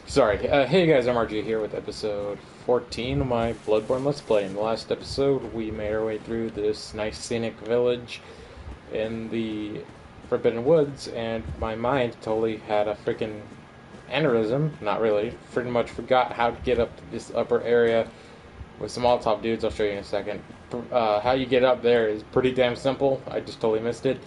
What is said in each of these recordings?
Sorry. Hey guys, I'm RG here with episode 14 of my Bloodborne Let's Play. In the last episode, we made our way through this nice scenic village in the Forbidden Woods, and my mind totally had a freaking aneurysm. Not really. Pretty much forgot how to get up to this upper area with some Molotov dudes. I'll show you in a second. How you get up there is pretty damn simple. I just totally missed it.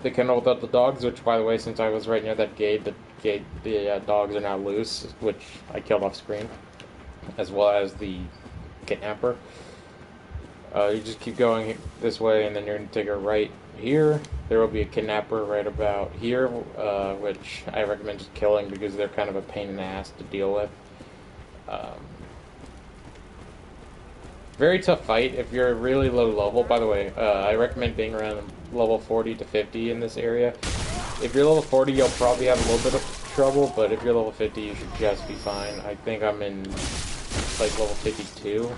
The kennel without the dogs, which, by the way, since I was right near that gate, the dogs are now loose, which I killed off screen, as well as the kidnapper. You just keep going this way, and then you're going to take a right here. There will be a kidnapper right about here, which I recommend just killing because they're kind of a pain in the ass to deal with. Very tough fight if you're really low level. By the way, I recommend being around level 40 to 50 in this area. If you're level 40, you'll probably have a little bit of trouble, but if you're level 50, you should just be fine. I think I'm in, like, level 52.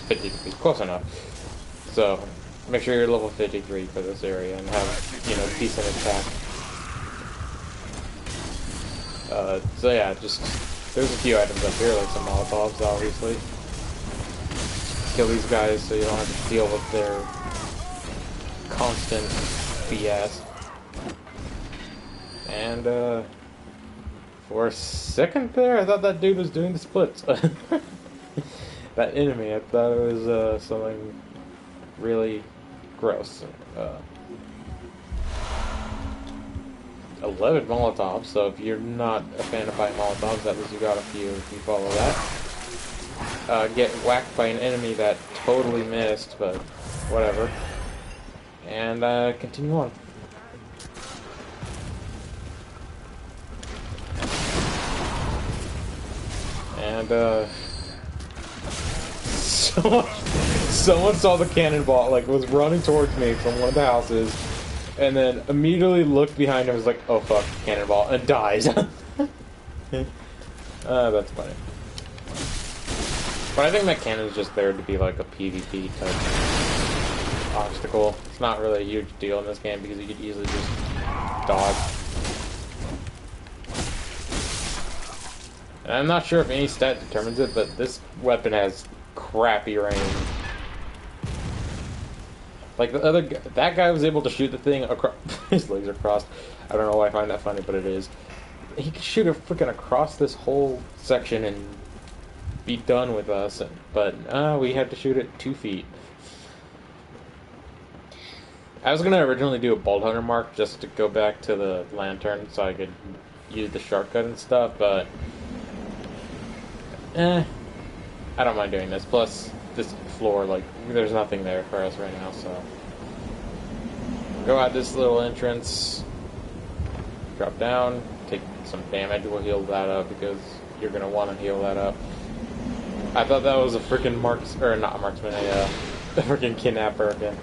53, close enough. So, make sure you're level 53 for this area and have, you know, decent attack. So yeah, just, there's a few items up here, like some Molotovs, obviously. Kill these guys so you don't have to deal with their constant BS. And, for a second there, I thought that dude was doing the splits. That enemy, I thought it was, something really gross. 11 Molotovs, so if you're not a fan of buying Molotovs, at least you got a few if you follow that. Get whacked by an enemy that totally missed, but whatever. And, continue on. And, someone saw the cannonball, like, was running towards me from one of the houses, and then immediately looked behind him and was like, oh fuck, cannonball, and dies. That's funny. But I think that cannon's just there to be like a PvP type obstacle. It's not really a huge deal in this game because you could easily just dodge. And I'm not sure if any stat determines it, but this weapon has crappy range. Like the other guy, that guy was able to shoot the thing across. His legs are crossed. I don't know why I find that funny, but it is. He could shoot it freaking across this whole section and be done with us, but we had to shoot it 2 feet. I was gonna originally do a bolt hunter mark just to go back to the lantern so I could use the shortcut and stuff, but I don't mind doing this. Plus, this floor, like, there's nothing there for us right now, so go out this little entrance, drop down, take some damage. We'll heal that up because you're gonna want to heal that up. I thought that was a freaking not a marksman, a freaking kidnapper again.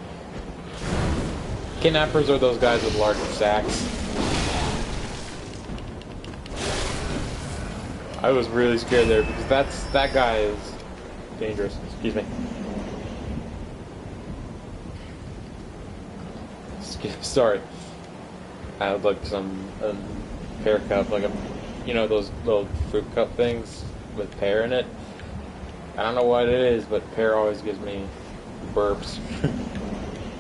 Kidnappers are those guys with larger sacks. I was really scared there because that guy is dangerous. Excuse me. Sorry. I had like some pear cup, like you know those little fruit cup things with pear in it. I don't know what it is, but pear always gives me burps.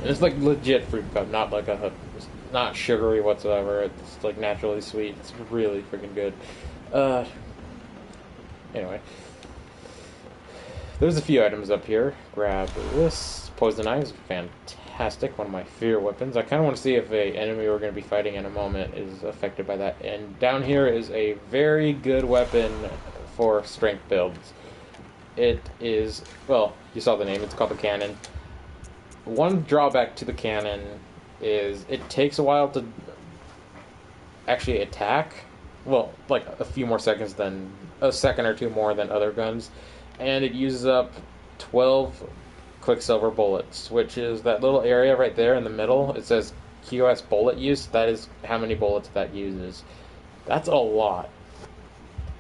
It's like legit fruit cup, not like it's not sugary whatsoever. It's like naturally sweet. It's really freaking good. Anyway, there's a few items up here. Grab this. Poison knives, fantastic. One of my favorite weapons. I kind of want to see if a enemy we're going to be fighting in a moment is affected by that. And down here is a very good weapon for strength builds. It is, well, you saw the name. It's called the cannon. One drawback to the cannon is it takes a while to actually attack. Well, like a few more seconds than a second or two more than other guns, and it uses up 12 Quicksilver bullets, which is that little area right there in the middle. It says QS bullet use. That is how many bullets that uses. That's a lot.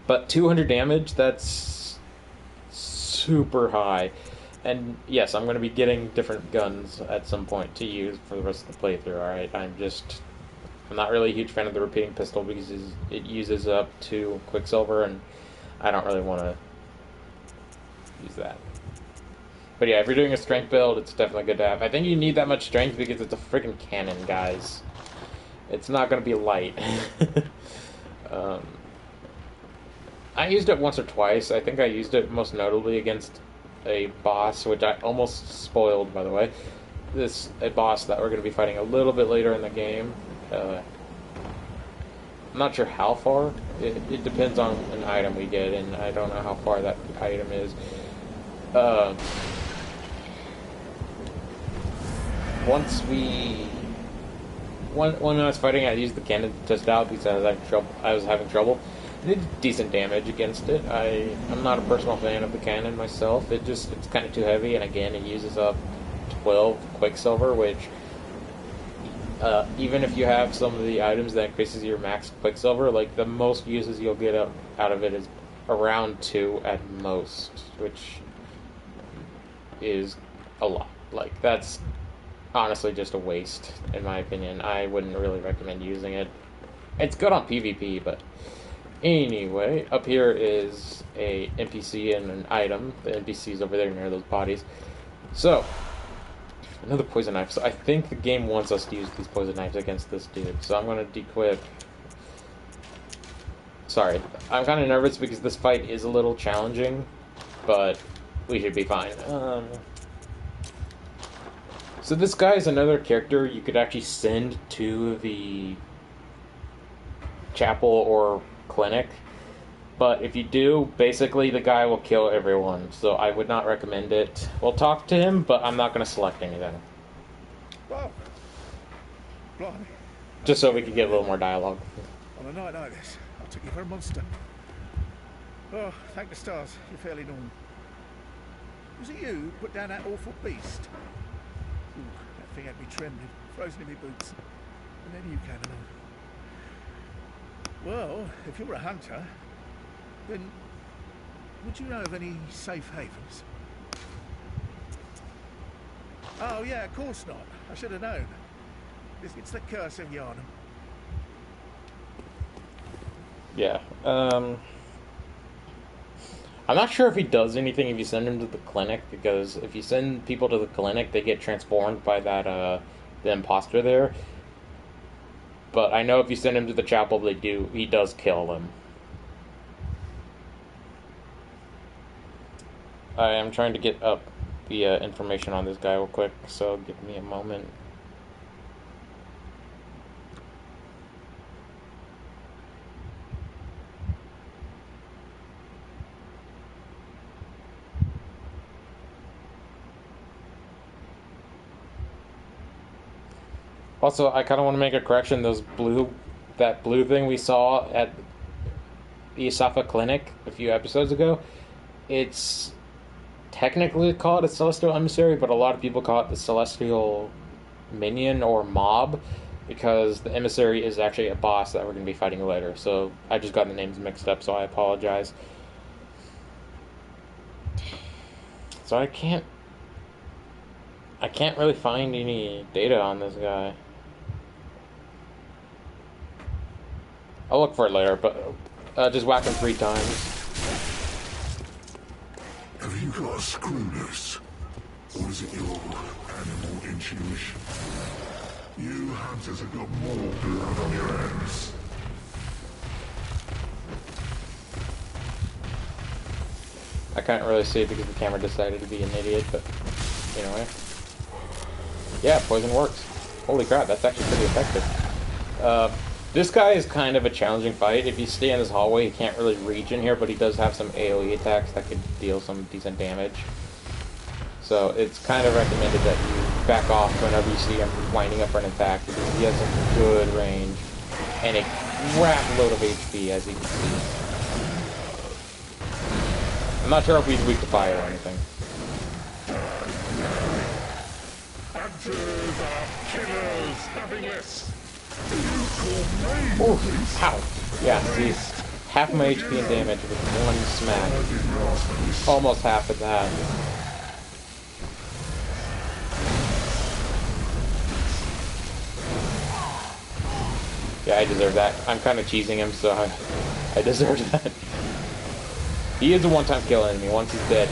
But 200 damage, that's super high. And yes, I'm going to be getting different guns at some point to use for the rest of the playthrough, alright? I'm just I'm not really a huge fan of the repeating pistol because it uses up 2 Quicksilver, and I don't really want to use that. But yeah, if you're doing a strength build, it's definitely good to have. I think you need that much strength because it's a freaking cannon, guys. It's not going to be light. I used it once or twice. I think I used it most notably against a boss, which I almost spoiled, by the way. A boss that we're going to be fighting a little bit later in the game. I'm not sure how far. It depends on an item we get, and I don't know how far that item is. When I was fighting, I used the cannon to test out because I was having trouble. It did decent damage against it. I'm not a personal fan of the cannon myself. It's kind of too heavy, and again, it uses up 12 Quicksilver, which even if you have some of the items that increases your max Quicksilver, like the most uses you'll get out of it is around 2 at most, which is a lot. Like, that's honestly just a waste, in my opinion. I wouldn't really recommend using it. It's good on PvP, but anyway, up here is a NPC and an item. The NPC's over there near those bodies. So, another poison knife. So I think the game wants us to use these poison knives against this dude. So I'm going to dequip. Sorry, I'm kind of nervous because this fight is a little challenging, but we should be fine. So this guy is another character you could actually send to the chapel or clinic. But if you do, basically the guy will kill everyone. So I would not recommend it. We'll talk to him, but I'm not going to select anything. Wow. Blimey. Just so we can get a little more dialogue. On a night like this, I'll take you for a monster. Oh, thank the stars, you're fairly normal. Was it you who put down that awful beast? Ooh, that thing had me trembling, frozen in my boots. And then you came along. Well, if you're a hunter, then would you know of any safe havens? Oh yeah, of course not. I should have known. It's the curse of Yarnum. Yeah. I'm not sure if he does anything if you send him to the clinic, because if you send people to the clinic, they get transformed by that the imposter there. But I know if you send him to the chapel, he does kill them. I am trying to get up the information on this guy real quick, so give me a moment. Also, I kind of want to make a correction. That blue thing we saw at the Isafa Clinic a few episodes ago, it's technically called a Celestial Emissary, but a lot of people call it the Celestial Minion or Mob, because the Emissary is actually a boss that we're going to be fighting later. So I just got the names mixed up, so I apologize. So I can't really find any data on this guy. I'll look for it later, but just whack him 3 times. Have you got a screw loose? Or is it your animal intuition? You hunters have got more blood on your hands. I can't really see it because the camera decided to be an idiot, but anyway. Yeah, poison works. Holy crap, that's actually pretty effective. This guy is kind of a challenging fight. If you stay in this hallway, he can't really reach in here, but he does have some AoE attacks that could deal some decent damage. So it's kind of recommended that you back off whenever you see him lining up for an attack, because he has some good range and a crap load of HP, as you can see. I'm not sure if he's weak to fire or anything. Hunters are killers, nothing less. Oof, ow. Yeah, see, half my HP and damage with one smack. Almost half of that. Yeah, I deserve that. I'm kind of cheesing him, so I deserve that. He is a one-time kill enemy. Once he's dead.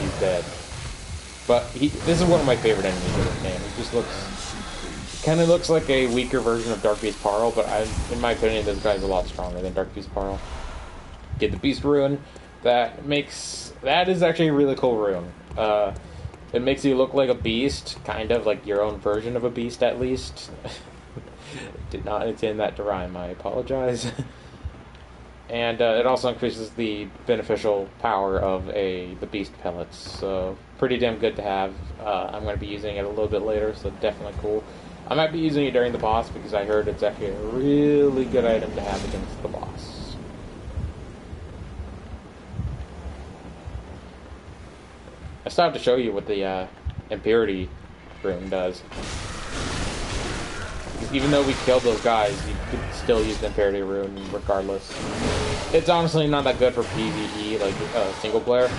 But this is one of my favorite enemies in this game. He just kind of looks like a weaker version of Dark Beast Parl, but in my opinion, this guy's a lot stronger than Dark Beast Parl. Get the Beast Rune. That is actually a really cool rune. It makes you look like a beast, kind of like your own version of a beast, at least. Did not intend that to rhyme. I apologize. And it also increases the beneficial power of the beast pellets. So pretty damn good to have. I'm going to be using it a little bit later, so definitely cool. I might be using it during the boss because I heard it's actually a really good item to have against the boss. I still have to show you what the Impurity rune does. Because even though we killed those guys, you could still use the Impurity rune regardless. It's honestly not that good for PvE, like single player.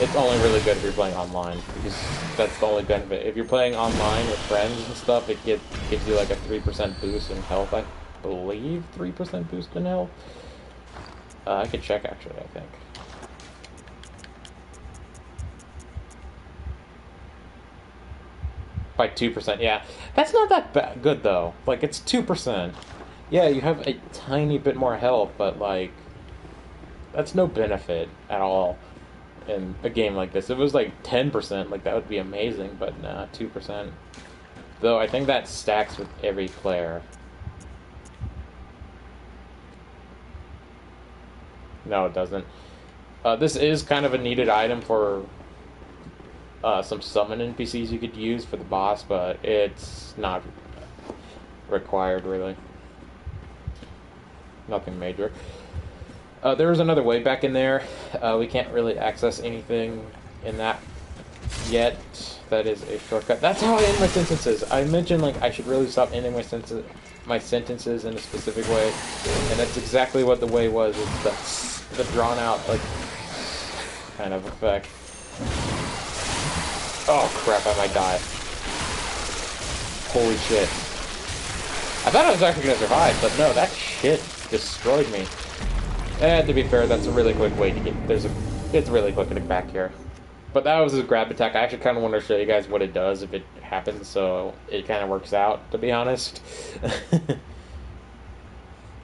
It's only really good if you're playing online, because that's the only benefit. If you're playing online with friends and stuff, it gives you like a 3% boost in health, I believe. 3% boost in health? I could check, actually, I think. By 2%, yeah. That's not that good, though. Like, it's 2%. Yeah, you have a tiny bit more health, but, like, that's no benefit at all in a game like this. If it was, like, 10%, like, that would be amazing, but nah, 2%. Though, I think that stacks with every player. No, it doesn't. This is kind of a needed item for some summon NPCs you could use for the boss, but it's not required, really. Nothing major. There was another way back in there. We can't really access anything in that yet. That is a shortcut. That's how I end my sentences. I mentioned, like, I should really stop ending my sentences in a specific way, and that's exactly what the way was. It's the drawn out, like, kind of effect. Oh crap, I might die. Holy shit. I thought I was actually gonna survive, but no, that shit destroyed me. And to be fair, that's a really quick way to get... It's really quick to get back here. But that was a grab attack. I actually kind of want to show you guys what it does if it happens, so it kind of works out, to be honest.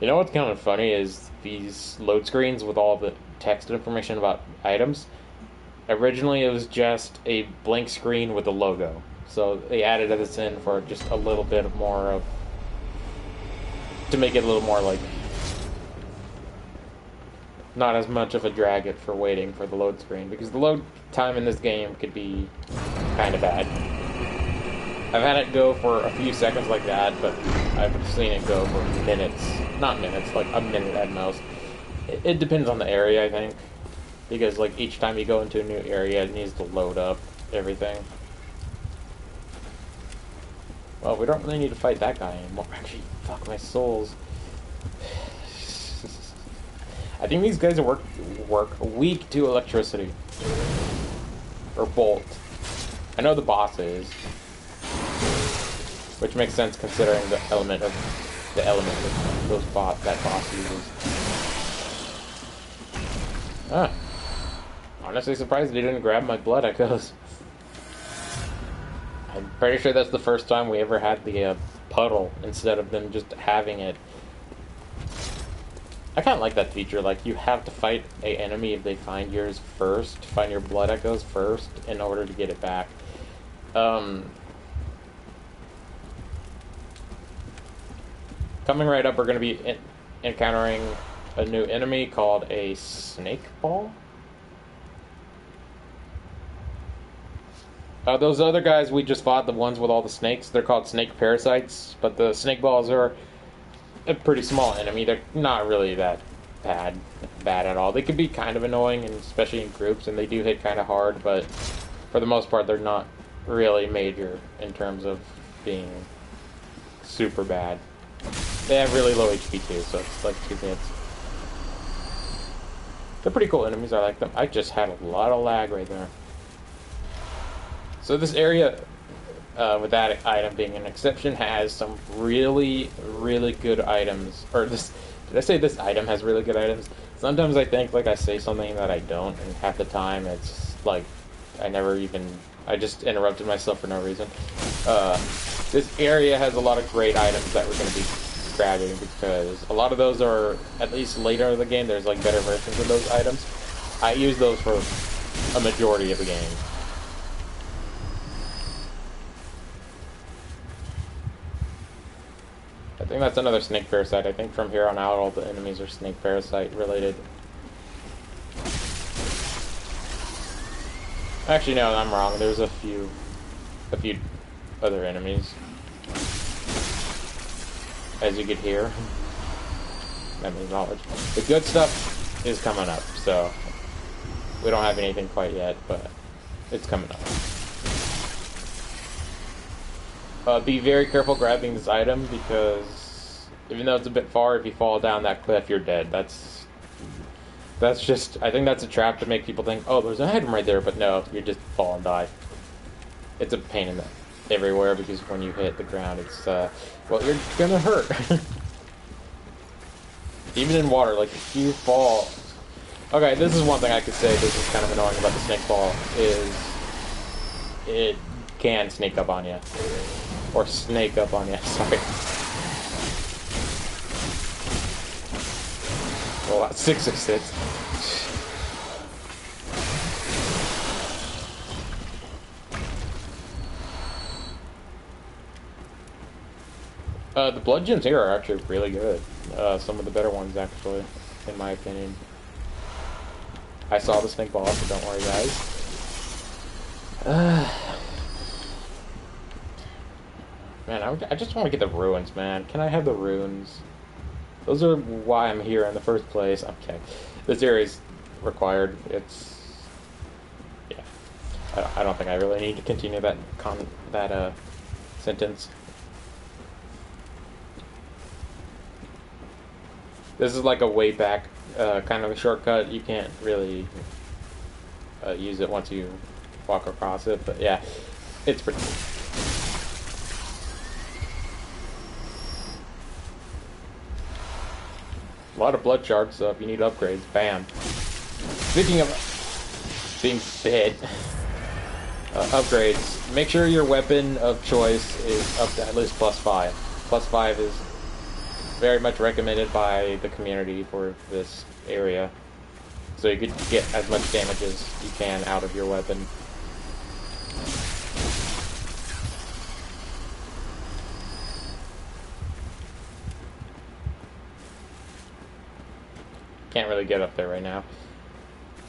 You know what's kind of funny is these load screens with all the text information about items. Originally, it was just a blank screen with a logo. So they added this in for just a little bit more of... to make it a little more, like... not as much of a drag for waiting for the load screen. Because the load time in this game could be kind of bad. I've had it go for a few seconds like that, but I've seen it go for minutes. Not minutes, like a minute at most. It depends on the area, I think. Because, like, each time you go into a new area, it needs to load up everything. Well, we don't really need to fight that guy anymore. Actually, fuck my souls. I think these guys work weak to electricity. Or bolt. I know the boss is. Which makes sense considering the element that boss uses. Ah. Honestly surprised he didn't grab my blood echoes. I'm pretty sure that's the first time we ever had the puddle instead of them just having it. I kind of like that feature, like you have to fight an enemy if they find yours first, find your blood echoes first in order to get it back. Coming right up, we're going to be encountering a new enemy called a snake ball. Those other guys we just fought, the ones with all the snakes, they're called snake parasites, but the snake balls are a pretty small enemy. They're not really that bad at all. They can be kind of annoying, and especially in groups, and they do hit kind of hard, but for the most part, they're not really major in terms of being super bad. They have really low HP too, so it's like 2 hits. They're pretty cool enemies, I like them. I just had a lot of lag right there. So this area, with that item being an exception, has some really, really good items. Or this, did I say this item has really good items? Sometimes I think like I say something that I don't, and half the time it's like I just interrupted myself for no reason. This area has a lot of great items that we're going to be grabbing because a lot of those are, at least later in the game, there's like better versions of those items. I use those for a majority of the game. I think that's another snake parasite. I think from here on out all the enemies are snake parasite related. Actually, no, I'm wrong. There's a few other enemies. As you get here. That means knowledge. The good stuff is coming up, so we don't have anything quite yet, but it's coming up. Be very careful grabbing this item because even though it's a bit far, if you fall down that cliff, you're dead. That's just, I think that's a trap to make people think, oh, there's an item right there, but no, you just fall and die. It's a pain in the everywhere because when you hit the ground, it's, well, you're gonna hurt. Even in water, like, if you fall... Okay, this is one thing I could say this is kind of annoying about the snake ball, is it can sneak up on you. Or snake up on you, sorry. Well, that's 666. The blood gems here are actually really good. Some of the better ones, actually, in my opinion. I saw the snake ball, so don't worry, guys. Man, I just want to get the ruins, man. Can I have the ruins? Those are why I'm here in the first place. Okay. This area is required. It's... Yeah. I don't think I really need to continue that sentence. This is like a way back kind of a shortcut. You can't really use it once you walk across it, but yeah, it's pretty cool. A lot of blood shards, so if you need upgrades, bam. Speaking of being bit, upgrades, make sure your weapon of choice is up to at least +5. +5 is very much recommended by the community for this area, so you could get as much damage as you can out of your weapon. Can't really get up there right now,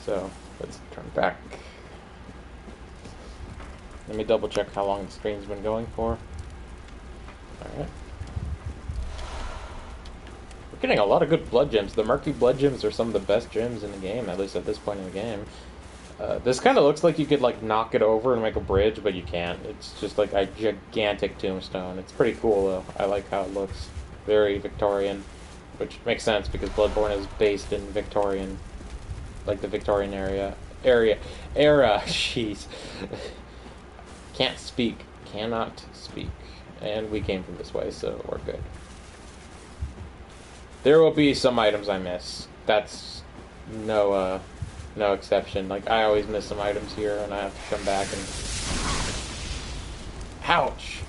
so let's turn back. Let me double check how long the stream's been going for. Alright. We're getting a lot of good blood gems. The murky blood gems are some of the best gems in the game, at least at this point in the game. This kind of looks like you could like knock it over and make a bridge, but you can't. It's just like a gigantic tombstone. It's pretty cool though. I like how it looks. Very Victorian. Which makes sense because Bloodborne is based in Victorian, like the Victorian era. Jeez, cannot speak, and we came from this way, so we're good. There will be some items I miss. That's no exception. Like I always miss some items here, and I have to come back and. Ouch!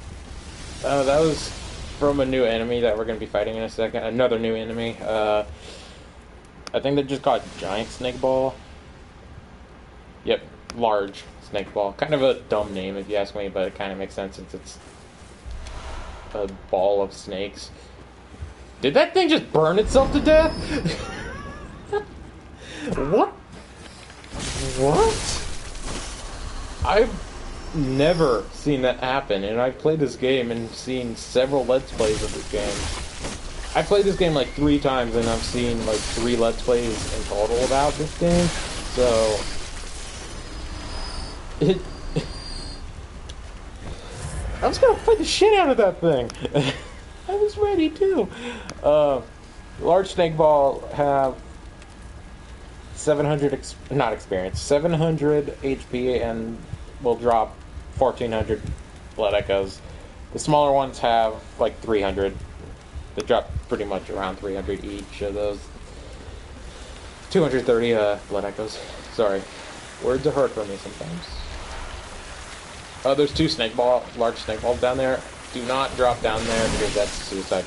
That was from a new enemy that we're going to be fighting in a second. Another new enemy. I think they just got giant snake ball. Yep, large snake ball. Kind of a dumb name if you ask me, but it kind of makes sense since it's a ball of snakes. Did that thing just burn itself to death? What? What? I've never seen that happen, and I've played this game and seen several Let's Plays of this game. I played this game like 3 times, and I've seen like 3 Let's Plays in total about this game, so... I was gonna fight the shit out of that thing! I was ready too! Large Snake Ball have 700 700 HP and will drop 1400 blood echoes. The smaller ones have like 300. They drop pretty much around 300 each of those. 230 blood echoes. Sorry. Words are hard for me sometimes. Oh, there's two large snake balls down there. Do not drop down there because that's suicide.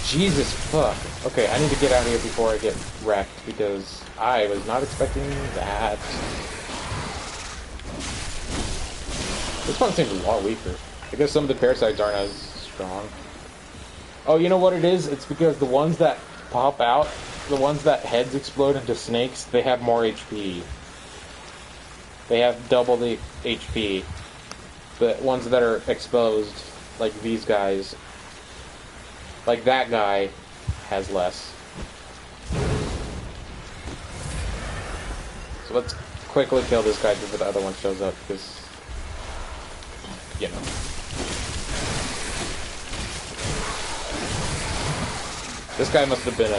Jesus fuck. Okay, I need to get out of here before I get wrecked because I was not expecting that. This one seems a lot weaker. I guess some of the parasites aren't as strong. Oh, you know what it is? It's because the ones that pop out, the ones that heads explode into snakes, they have more HP. They have double the HP. The ones that are exposed, like these guys, like that guy, has less. So let's quickly kill this guy before the other one shows up, because, you know. This guy must have been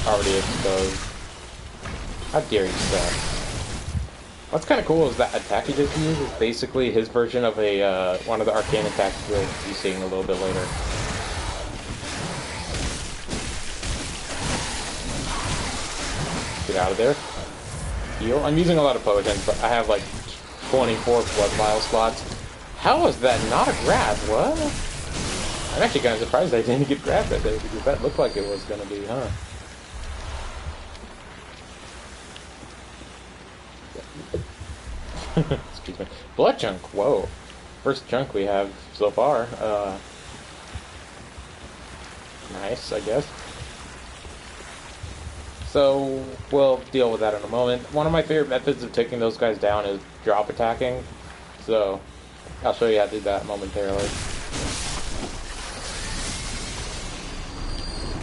already exposed. How dare you stop? What's kind of cool is that attack he just used is basically his version of one of the arcane attacks we'll be seeing a little bit later. Get out of there. Heal. I'm using a lot of potions, but I have like 24 blood vial slots. How was that not a grab? What? I'm actually kind of surprised I didn't get grabbed right there because that looked like it was going to be, huh? Excuse me. Blood chunk. Whoa. First chunk we have so far. Nice, I guess. So, we'll deal with that in a moment. One of my favorite methods of taking those guys down is drop attacking. So, I'll show you how to do that momentarily.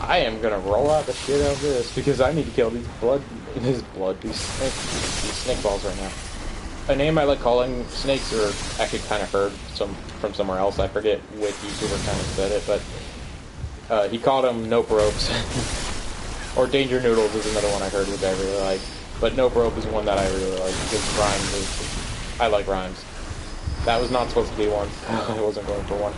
I am gonna roll out the shit out of this because I need to kill these snake balls right now. A name I like calling snakes, or actually kind of heard from somewhere else. I forget which YouTuber kind of said it, but he called them nope ropes. Or danger noodles is another one I heard which I really like. But nope rope is one that I really like because rhymes. I like rhymes. That was not supposed to be one. I wasn't going for one.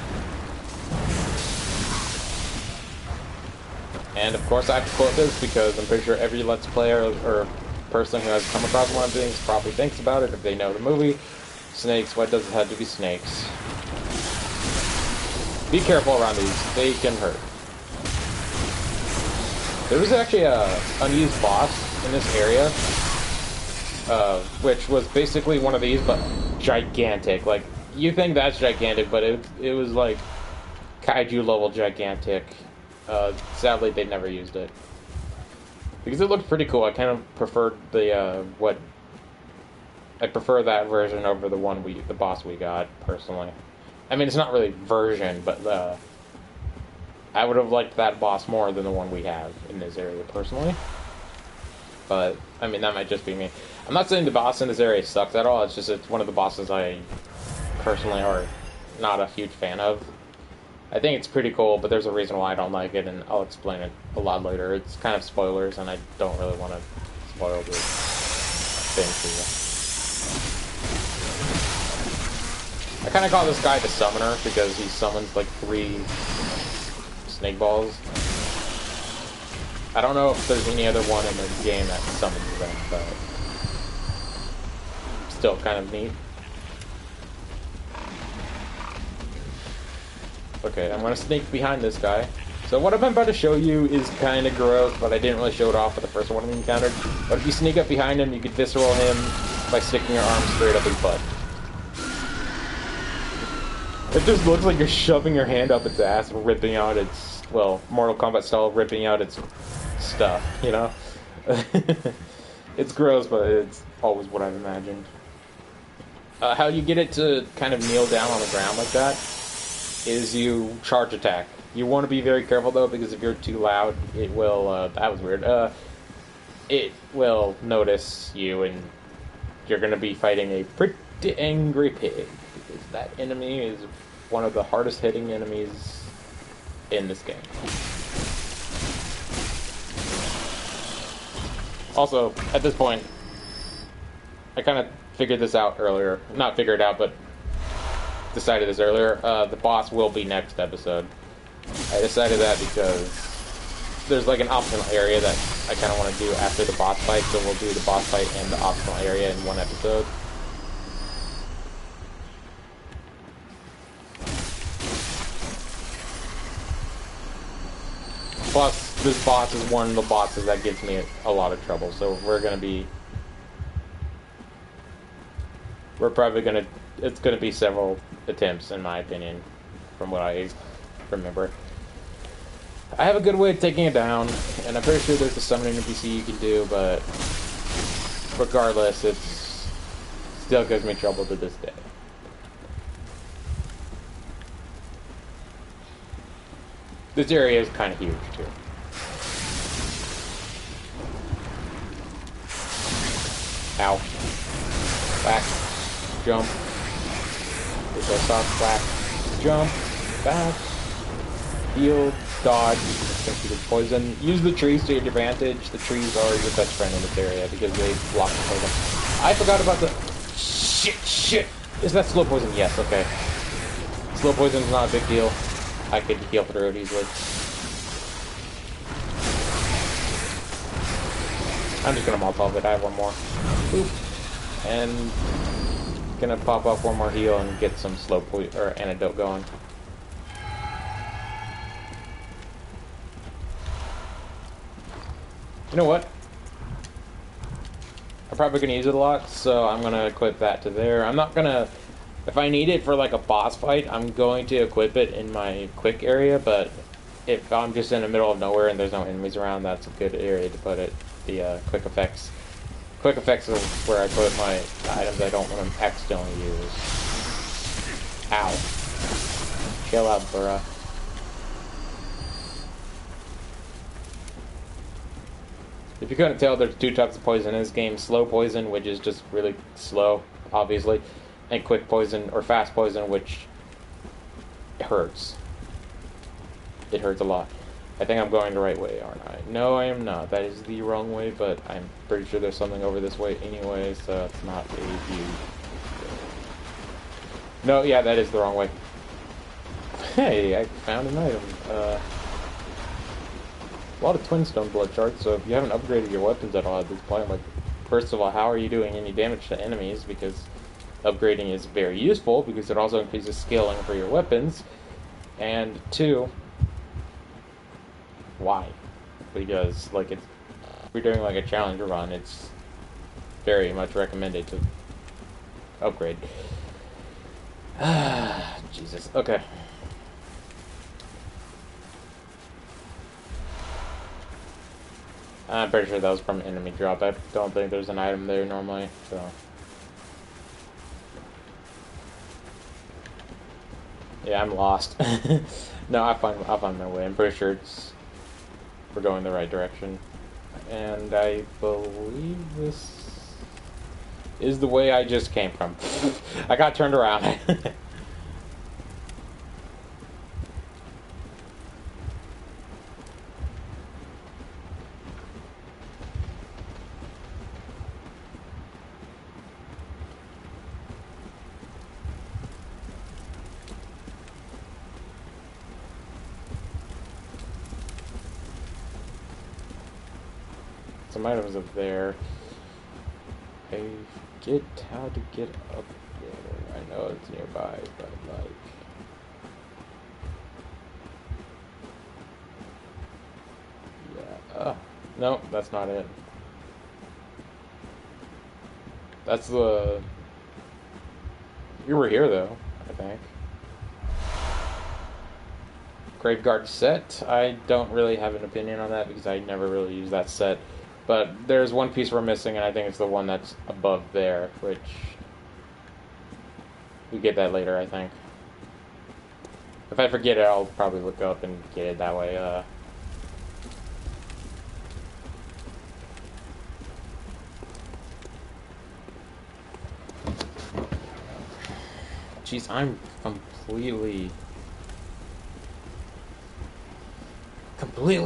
And of course I have to quote this because I'm pretty sure every Let's Player or person who has come across one of these probably thinks about it if they know the movie. Snakes, why does it have to be snakes? Be careful around these, they can hurt. There was actually an unused boss in this area, which was basically one of these, but gigantic. Like, you think that's gigantic, but it was like kaiju level gigantic. Sadly, they never used it. Because it looked pretty cool. I kind of preferred the, I prefer that version over the boss we got, personally. I mean, it's not really version, but, I would have liked that boss more than the one we have in this area, personally. But, I mean, that might just be me. I'm not saying the boss in this area sucks at all, it's just it's one of the bosses I personally are not a huge fan of. I think it's pretty cool, but there's a reason why I don't like it, and I'll explain it a lot later. It's kind of spoilers, and I don't really want to spoil the thing for you. I kind of call this guy the summoner, because he summons like 3 snake balls. I don't know if there's any other one in the game that summons them, but still kind of neat. Okay, I'm gonna sneak behind this guy. So what I'm about to show you is kind of gross, but I didn't really show it off with the first one we encountered. But if you sneak up behind him, you can visceral him by sticking your arm straight up his butt. It just looks like you're shoving your hand up its ass and ripping out its, well, Mortal Kombat style, ripping out its stuff, you know? It's gross, but it's always what I've imagined. How you get it to kind of kneel down on the ground like that is you charge attack. You want to be very careful though, because if you're too loud, it will, that was weird, it will notice you and you're going to be fighting a pretty angry pig, because that enemy is one of the hardest hitting enemies in this game. Also, at this point, I kind of figured this out earlier. Not figured out, but decided this earlier. The boss will be next episode. I decided that because there's like an optional area that I kind of want to do after the boss fight, so we'll do the boss fight and the optional area in one episode. Plus, this boss is one of the bosses that gives me a lot of trouble, so we're probably gonna, it's gonna be several attempts, in my opinion, from what I remember. I have a good way of taking it down, and I'm pretty sure there's a summoning NPC you can do, but regardless, it still gives me trouble to this day. This area is kind of huge, too. Ow. Back. Jump. Push us off. Back. Jump. Back. Heal. Dodge. Sensitive poison. Use the trees to your advantage. The trees are your best friend in this area because they block the poison. I forgot about the... Shit. Is that slow poison? Yes, okay. Slow poison is not a big deal. I could heal through it easily. I'm just gonna Molotov it. I have one more. Boop. And gonna pop off one more heal and get some slow poison or antidote going. You know what? I'm probably gonna use it a lot, so I'm gonna equip that to there. I'm not gonna... If I need it for like a boss fight, I'm going to equip it in my quick area, but if I'm just in the middle of nowhere and there's no enemies around, that's a good area to put it. The quick effects. Quick effects is where I put my items I don't want to accidentally use. Ow. Chill out, bruh. If you couldn't tell, there's two types of poison in this game. Slow poison, which is just really slow, obviously. And quick poison, or fast poison, which hurts. It hurts a lot. I think I'm going the right way, aren't I? No, I am not. That is the wrong way, but I'm pretty sure there's something over this way anyway, so it's not a huge... No, yeah, that is the wrong way. Hey, I found an item. A lot of Twinstone blood shards, so if you haven't upgraded your weapons at all at this point, like, first of all, how are you doing any damage to enemies? Because upgrading is very useful, because it also increases scaling for your weapons. And two, why? Because, like, if you're doing, like, a challenge run, it's very much recommended to upgrade. Jesus. Okay. I'm pretty sure that was from enemy drop. I don't think there's an item there normally, so... Yeah, I'm lost. No, I'll find my way. I'm pretty sure we're going the right direction. And I believe this is the way I just came from. I got turned around. Some items up there. I forget how to get up there. I know it's nearby, but like... Yeah. No, that's not it. That's the... You were here, though, I think. Graveguard set. I don't really have an opinion on that because I never really use that set. But there's one piece we're missing, and I think it's the one that's above there, which... We get that later, I think. If I forget it, I'll probably look up and get it that way. Jeez, I'm completely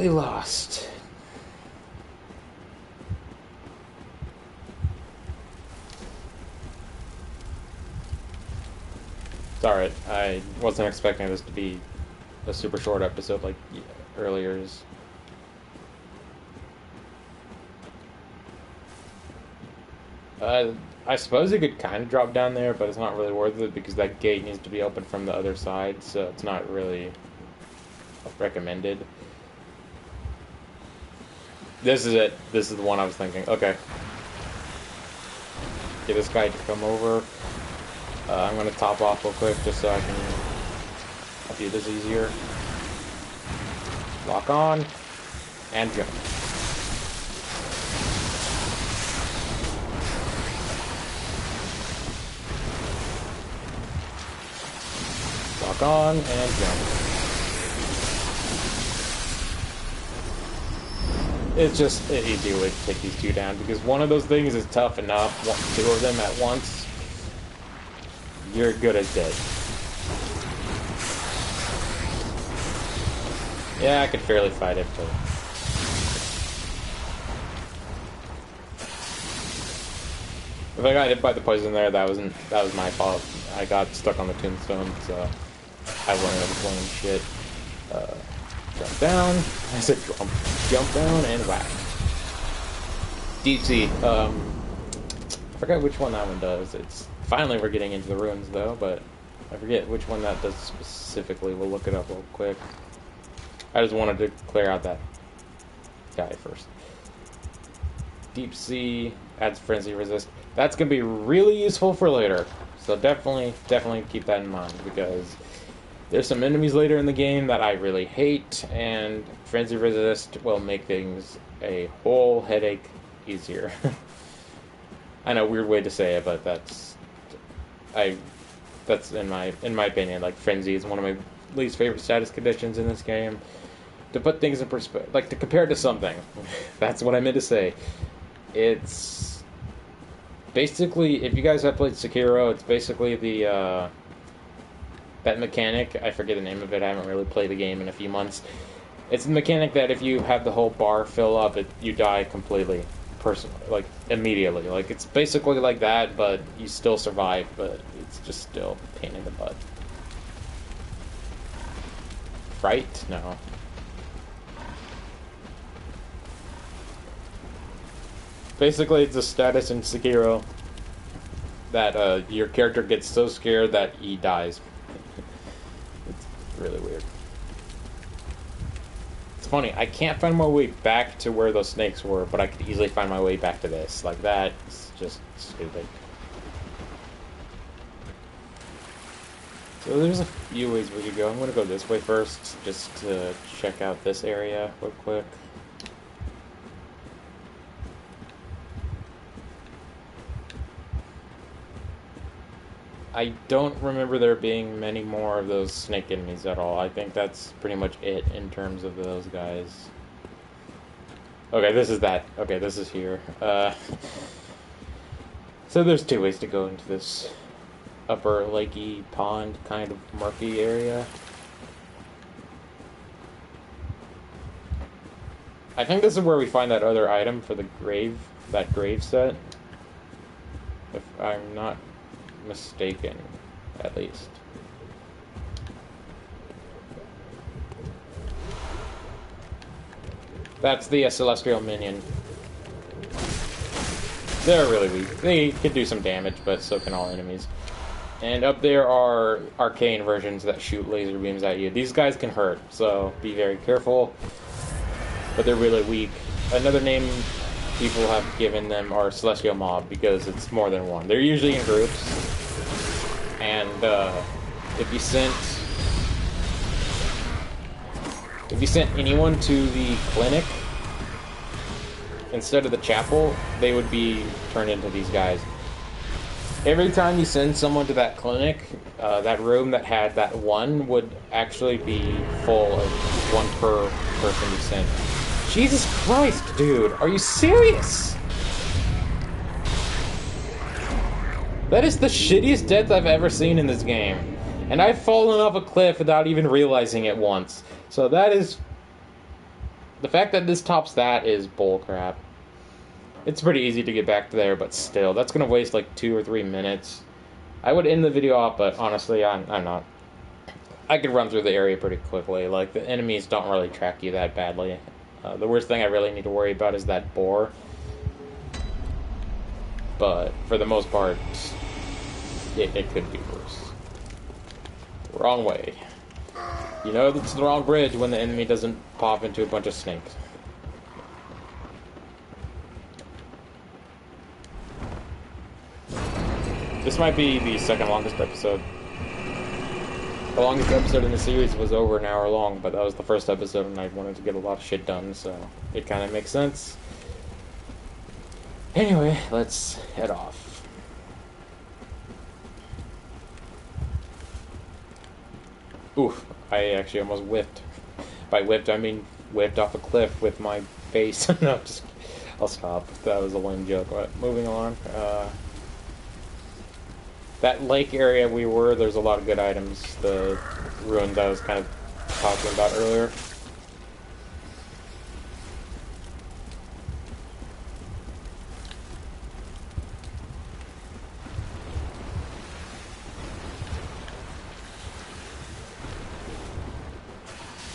lost. It's alright. I wasn't expecting this to be a super short episode like earlier. I suppose you could kind of drop down there, but it's not really worth it because that gate needs to be open from the other side, so it's not really recommended. This is it. This is the one I was thinking. Okay. Get this guy to come over. I'm going to top off real quick just so I can do this easier. Lock on. And jump. Lock on and jump. It's just an easier way to take these two down because one of those things is tough enough. Two of them at once, you're good as dead. Yeah, I could fairly fight it, but if I got hit by the poison there, that was my fault. I got stuck on the tombstone, so I wasn't able to blame shit. Jump down. I said jump down and whack. Deep sea. I forget which one that one does. It's finally we're getting into the ruins though, but I forget which one that does specifically. We'll look it up real quick. I just wanted to clear out that guy first. Deep sea adds frenzy resist. That's gonna be really useful for later. So definitely keep that in mind because there's some enemies later in the game that I really hate, and frenzy resist will make things a whole headache easier. I know, weird way to say it, but that's in my opinion. Like, frenzy is one of my least favorite status conditions in this game. To put things in perspective, like to compare it to something, that's what I meant to say. It's basically, if you guys have played Sekiro, it's basically the that mechanic, I forget the name of it, I haven't really played the game in a few months. It's the mechanic that if you have the whole bar fill up, you die completely. Like, immediately. Like, it's basically like that, but you still survive, but it's just still a pain in the butt. Fright? No. Basically, it's a status in Sekiro that your character gets so scared that he dies. It's really weird. It's funny, I can't find my way back to where those snakes were, but I could easily find my way back to this. Like, that's just stupid. So there's a few ways we could go. I'm going to go this way first, just to check out this area real quick. I don't remember there being many more of those snake enemies at all. I think that's pretty much it in terms of those guys. Okay, this is that. Okay, this is here. So there's two ways to go into this upper lakey pond kind of murky area. I think this is where we find that other item for the grave, that grave set. If I'm not mistaken, at least. That's the celestial minion. They're really weak. They can do some damage, but so can all enemies. And up there are arcane versions that shoot laser beams at you. These guys can hurt, so be very careful. But they're really weak. Another name people have given them are Celestial Mob because it's more than one. They're usually in groups. And if you sent anyone to the clinic instead of the chapel, they would be turned into these guys. Every time you send someone to that clinic, that room that had that one would actually be full of one per person you sent. Jesus Christ, dude, are you serious? That is the shittiest death I've ever seen in this game. And I've fallen off a cliff without even realizing it once. So that is... The fact that this tops that is bullcrap. It's pretty easy to get back to there, but still, that's going to waste like 2 or 3 minutes. I would end the video off, but honestly, I'm not. I could run through the area pretty quickly. Like, the enemies don't really track you that badly. The worst thing I really need to worry about is that boar. But for the most part, it could be worse. Wrong way. You know it's the wrong bridge when the enemy doesn't pop into a bunch of snakes. This might be the second longest episode. The longest episode in the series was over an hour long, but that was the first episode and I wanted to get a lot of shit done, so it kind of makes sense. Anyway, let's head off. Oof, I actually almost whiffed. By whiffed, I mean whiffed off a cliff with my face. No, just, I'll stop. That was a lame joke, but moving on. That lake area we were, there's a lot of good items. The ruins I was kind of talking about earlier.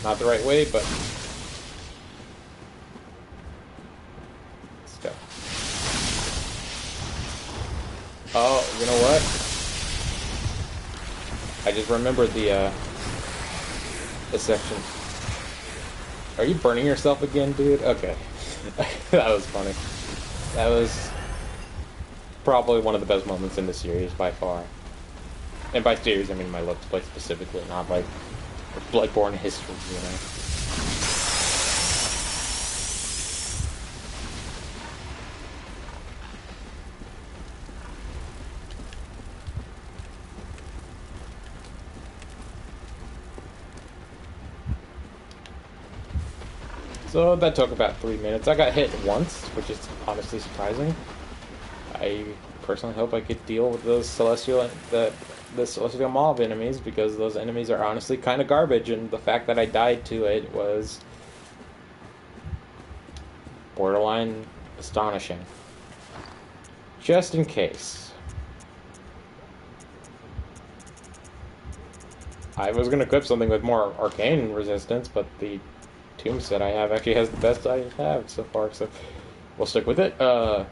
Not the right way, but let's go. Oh, you know what? I just remembered the section. Are you burning yourself again, dude? Okay. That was funny. That was probably one of the best moments in the series by far. And by series, I mean my Let's Play specifically, not like Bloodborne history, you know. So that took about 3 minutes. I got hit once, which is honestly surprising. I personally hope I could deal with those celestial mob enemies, because those enemies are honestly kind of garbage, and the fact that I died to it was borderline astonishing. Just in case. I was going to equip something with more arcane resistance, but the tomb set I have actually has the best I have so far, so we'll stick with it. Oh,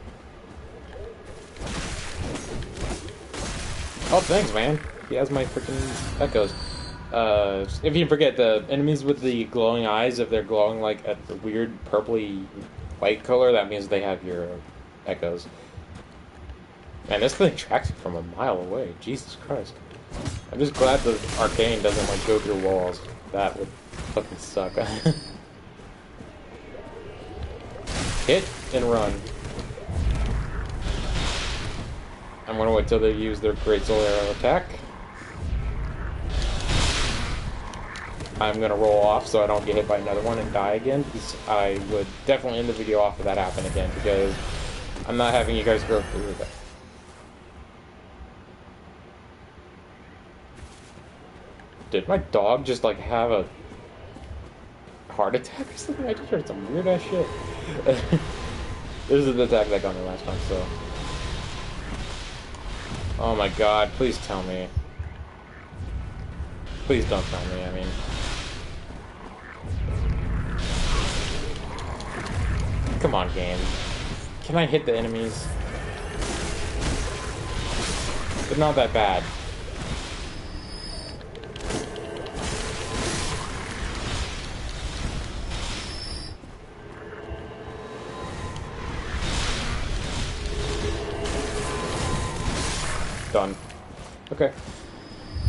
thanks, man. He has my freaking echoes. If you forget, the enemies with the glowing eyes, if they're glowing like a weird purpley white color, that means they have your echoes. Man, this thing tracks you from a mile away. Jesus Christ. I'm just glad the arcane doesn't like go through walls. That would fucking suck. Hit and run. I'm gonna wait till they use their Great Soul Arrow attack. I'm gonna roll off so I don't get hit by another one and die again, because I would definitely end the video off if that happened again, because I'm not having you guys go through that. Did my dog just like have a heart attack or something? I just heard some weird ass shit. This is the attack that got me last time, so. Oh my god, please tell me. Please don't tell me, I mean. Come on, game. Can I hit the enemies? They're not that bad. Done. Okay.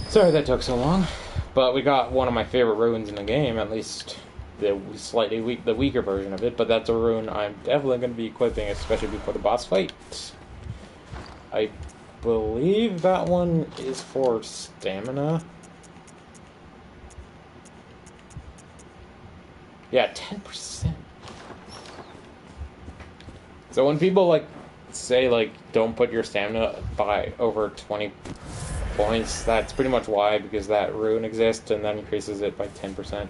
Sorry that took so long, but we got one of my favorite ruins in the game, at least the slightly the weaker version of it, but that's a rune I'm definitely going to be equipping, especially before the boss fight. I believe that one is for stamina. Yeah, 10%. So when people like say like don't put your stamina by over 20 points, that's pretty much why, because that rune exists and that increases it by 10%.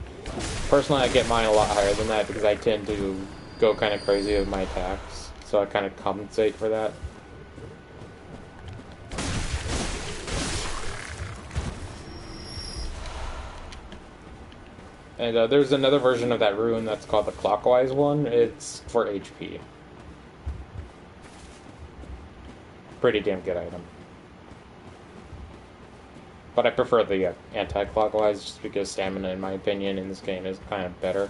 Personally, I get mine a lot higher than that because I tend to go kind of crazy with my attacks, so I kind of compensate for that. And there's another version of that rune that's called the clockwise one. It's for HP. Pretty damn good item. But I prefer the anti-clockwise just because stamina, in my opinion, in this game is kind of better.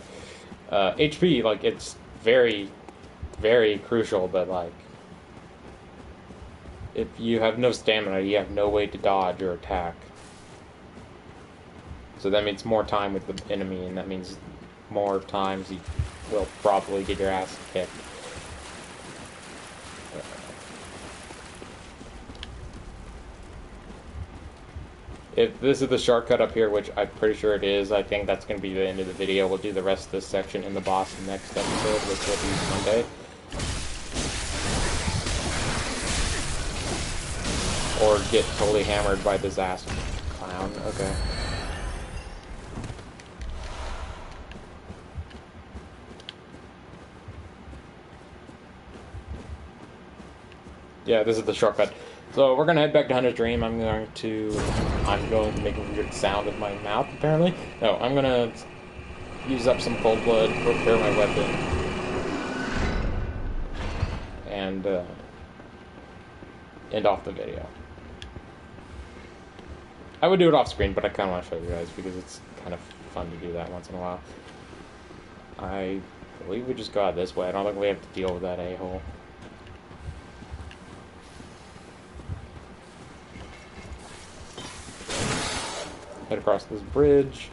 HP, like, it's very, very crucial, but, like, if you have no stamina, you have no way to dodge or attack. So that means more time with the enemy, and that means more times you will probably get your ass kicked. If this is the shortcut up here, which I'm pretty sure it is, I think that's going to be the end of the video. We'll do the rest of this section in the boss next episode, which will be Monday. Or get totally hammered by this ass clown. Okay. Yeah, this is the shortcut. So we're gonna head back to Hunter's Dream. I'm going to make a weird sound with my mouth, apparently. No, I'm gonna use up some cold blood, repair my weapon, and end off the video. I would do it off screen, but I kind of want to show you guys because it's kind of fun to do that once in a while. I believe we just go out this way. I don't think we have to deal with that a-hole. Head across this bridge.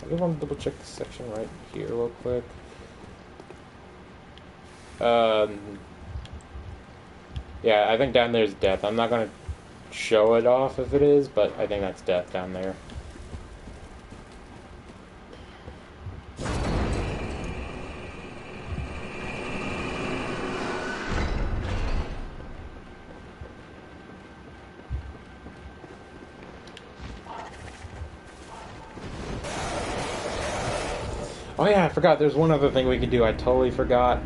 I just want to double check this section right here real quick. Yeah, I think down there's death. I'm not going to show it off if it is, but I think that's death down there. Oh yeah, I forgot. There's one other thing we could do. I totally forgot.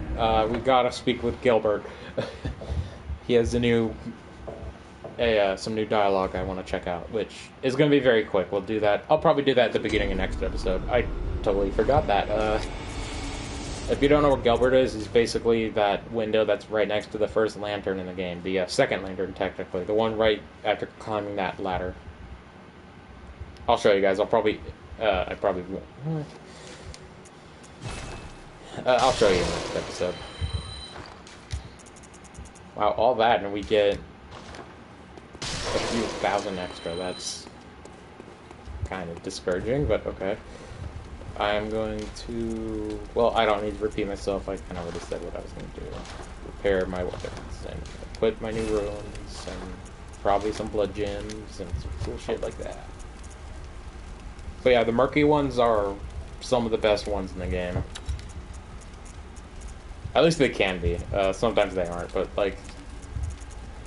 We gotta speak with Gilbert. He has some new dialogue I want to check out, which is gonna be very quick. We'll do that. I'll probably do that at the beginning of next episode. I totally forgot that. If you don't know what Gilbert is, he's basically that window that's right next to the first lantern in the game. The second lantern, technically. The one right after climbing that ladder. I'll show you guys. I probably won't. I'll show you in the next episode. Wow, all that, and we get a few thousand extra. That's kind of discouraging, but okay. I'm going to... Well, I don't need to repeat myself. I kind of already said what I was going to do. Repair my weapons, and equip my new runes, and probably some blood gems, and some cool shit like that. So yeah, the murky ones are some of the best ones in the game. At least they can be. Sometimes they aren't, but like...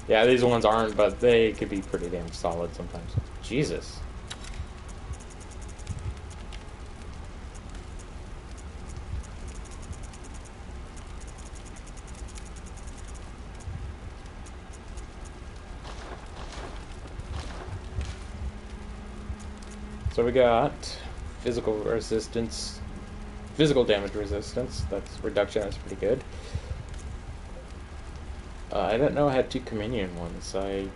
Yeah, these ones aren't, but they could be pretty damn solid sometimes. Jesus. So we got physical resistance, physical damage resistance. That's reduction. That's pretty good. I didn't know I had 2 Communion ones. I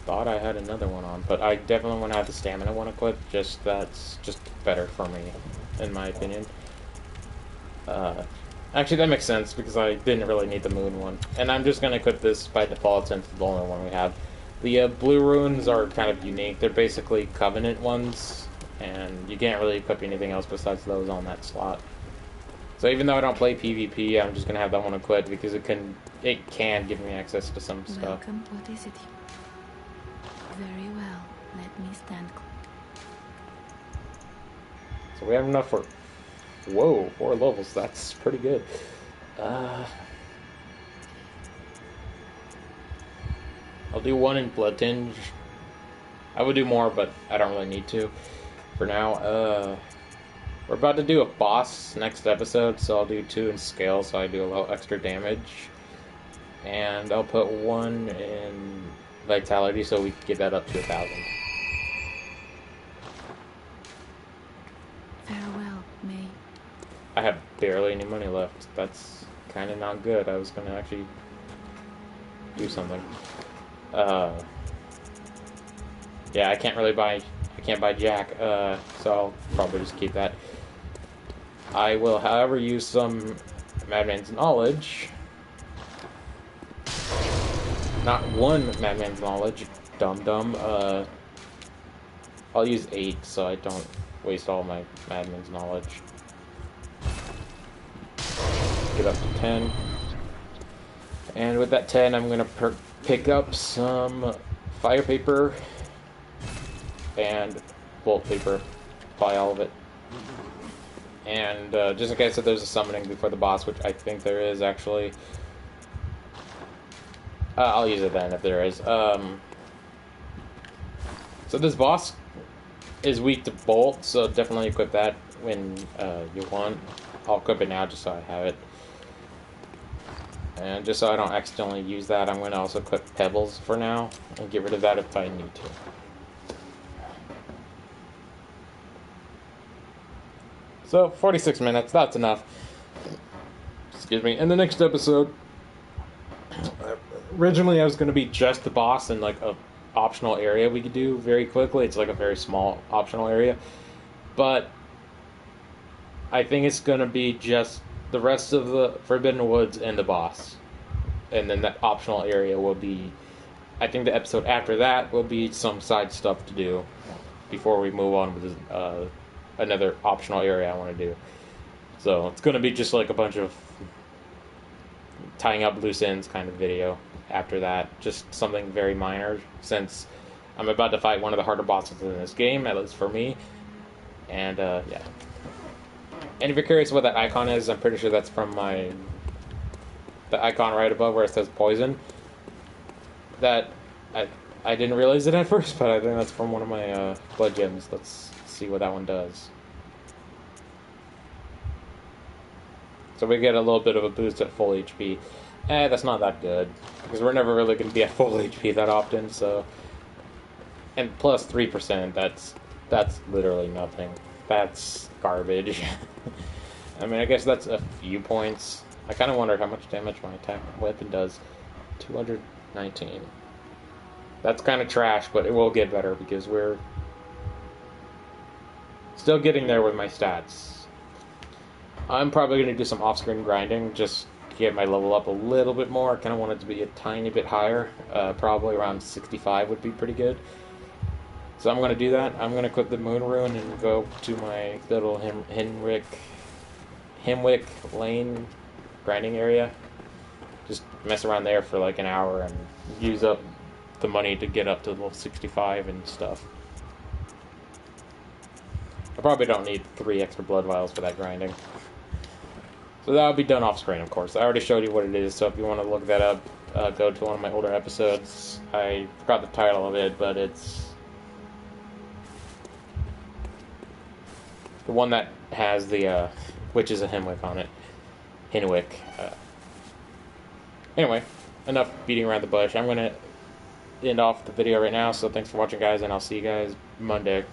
thought I had another one on, but I definitely want to have the stamina one equipped. That's just better for me, in my opinion. Actually, that makes sense because I didn't really need the moon one, and I'm just gonna equip this by default since it's the only one we have. The blue runes are kind of unique. They're basically Covenant ones, and you can't really equip anything else besides those on that slot. So even though I don't play PvP, I'm just gonna have that one equipped because it can give me access to some stuff. Welcome. What is it? Very well. Let me stand. So we have enough for... Whoa, 4 levels. That's pretty good. I'll do 1 in Blood Tinge. I would do more, but I don't really need to for now. We're about to do a boss next episode, so I'll do 2 in Scale, so I do a little extra damage. And I'll put 1 in vitality so we can get that up to 1,000. Farewell, May. I have barely any money left. That's kind of not good. I was going to actually do something. Yeah, I can't buy Jack, so I'll probably just keep that. I will, however, use some Madman's Knowledge. Not 1 Madman's Knowledge, dum-dum. I'll use 8 so I don't waste all my Madman's Knowledge. Get up to 10. And with that 10, I'm going to pick up some fire paper and bolt paper. Buy all of it. And just in case if there's a summoning before the boss, which I think there is actually. I'll use it then if there is. So this boss is weak to bolt, so definitely equip that when you want. I'll equip it now just so I have it. And just so I don't accidentally use that, I'm going to also equip Pebbles for now and get rid of that if I need to. So, 46 minutes, that's enough. Excuse me. In the next episode, originally I was going to be just the boss and like a optional area we could do very quickly. It's like a very small optional area. But I think it's going to be just the rest of the Forbidden Woods and the boss. And then that optional area will be... I think the episode after that will be some side stuff to do before we move on with another optional area I want to do. So it's going to be just like a bunch of tying up loose ends kind of video after that. Just something very minor, since I'm about to fight one of the harder bosses in this game, at least for me. And yeah. And if you're curious what that icon is, I'm pretty sure that's from the icon right above where it says poison. That I didn't realize it at first, but I think that's from one of my blood gems. Let's see what that one does. So we get a little bit of a boost at full HP. That's not that good, because we're never really going to be at full HP that often, so... And plus 3%, that's literally nothing. That's garbage. I mean, I guess that's a few points. I kind of wonder how much damage my attack weapon does. 219. That's kind of trash, but it will get better, because we're still getting there with my stats. I'm probably going to do some off-screen grinding, just to get my level up a little bit more. I kind of want it to be a tiny bit higher. Probably around 65 would be pretty good. So I'm going to do that. I'm going to quit the Moon Rune and go to my little Hemwick Lane grinding area. Just mess around there for like an hour and use up the money to get up to level 65 and stuff. I probably don't need 3 extra blood vials for that grinding. So that'll be done off screen, of course. I already showed you what it is, so if you want to look that up, go to one of my older episodes. I forgot the title of it, but it's the one that has the Witches of Hemwick on it. Henwick. Anyway, enough beating around the bush. I'm going to end off the video right now, so thanks for watching, guys, and I'll see you guys Monday.